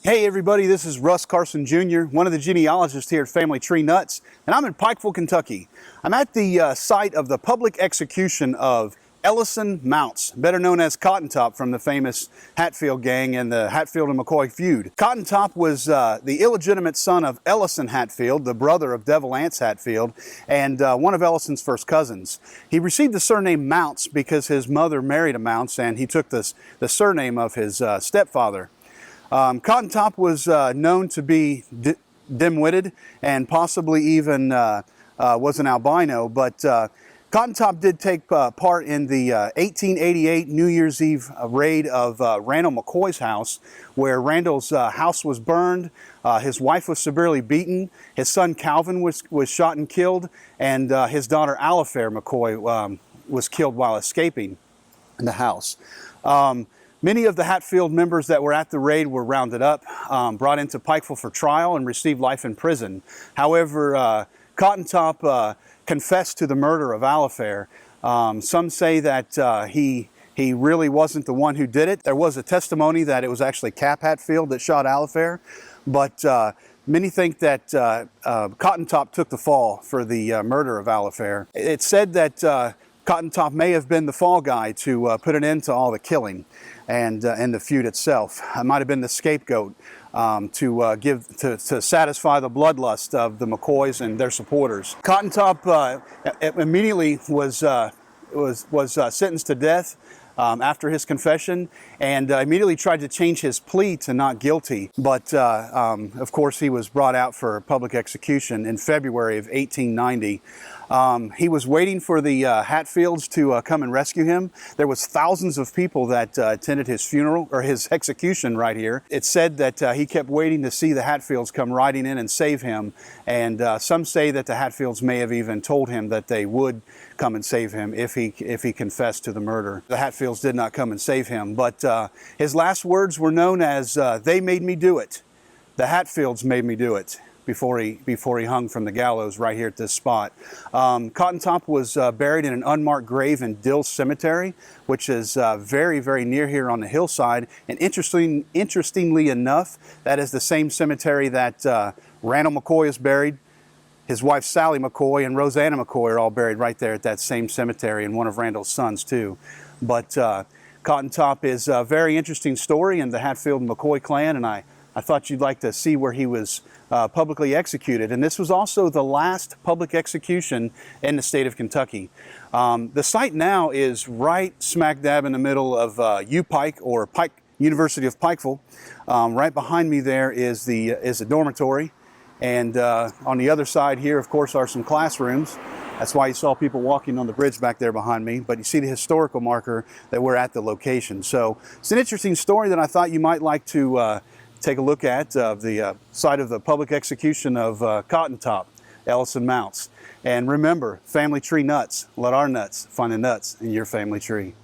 Hey everybody, this is Russ Carson Jr., one of the genealogists here at Family Tree Nuts, and I'm in Pikeville, Kentucky. I'm at the site of the public execution of Ellison Mounts, better known as Cottontop from the famous Hatfield gang and the Hatfield and McCoy feud. Cottontop was the illegitimate son of Ellison Hatfield, the brother of Devil Anse Hatfield, and one of Ellison's first cousins. He received the surname Mounts because his mother married a Mounts, and he took the surname of his stepfather. Cottontop was known to be dim-witted and possibly even was an albino, but Cottontop did take part in the 1888 New Year's Eve raid of Randall McCoy's house, where Randall's house was burned, his wife was severely beaten, his son Calvin was shot and killed, and his daughter Alifair McCoy was killed while escaping the house. Many of the Hatfield members that were at the raid were rounded up, brought into Pikeville for trial, and received life in prison. However, Cottontop confessed to the murder of Alifair. Some say that he really wasn't the one who did it. There was a testimony that it was actually Cap Hatfield that shot Alifair, but many think that Cottontop took the fall for the murder of Alifair. It's said that Cottontop may have been the fall guy to put an end to all the killing and the feud itself. It might have been the scapegoat to satisfy the bloodlust of the McCoys and their supporters. Cottontop immediately was sentenced to death after his confession, and immediately tried to change his plea to not guilty. But of course, he was brought out for public execution in February of 1890. He was waiting for the Hatfields to come and rescue him. There was thousands of people that attended his funeral, or his execution right here. It's said that he kept waiting to see the Hatfields come riding in and save him, and some say that the Hatfields may have even told him that they would come and save him if he confessed to the murder. The Hatfields did not come and save him, but his last words were known as, "They made me do it. The Hatfields made me do it," before he hung from the gallows right here at this spot. Cottontop was buried in an unmarked grave in Dill Cemetery, which is very, very near here on the hillside. And interestingly enough, that is the same cemetery that Randall McCoy is buried. His wife Sally McCoy and Roseanna McCoy are all buried right there at that same cemetery, and one of Randall's sons too. But Cottontop is a very interesting story in the Hatfield and McCoy clan, and I thought you'd like to see where he was publicly executed. And this was also the last public execution in the state of Kentucky. The site now is right smack dab in the middle of UPIKE, or University of Pikeville. Right behind me there is a dormitory. And on the other side here, of course, are some classrooms. That's why you saw people walking on the bridge back there behind me. But you see the historical marker that we're at the location. So it's an interesting story that I thought you might like to take a look at, the site of the public execution of Cottontop, Ellison Mounts. And remember, Family Tree Nuts. Let our nuts find the nuts in your family tree.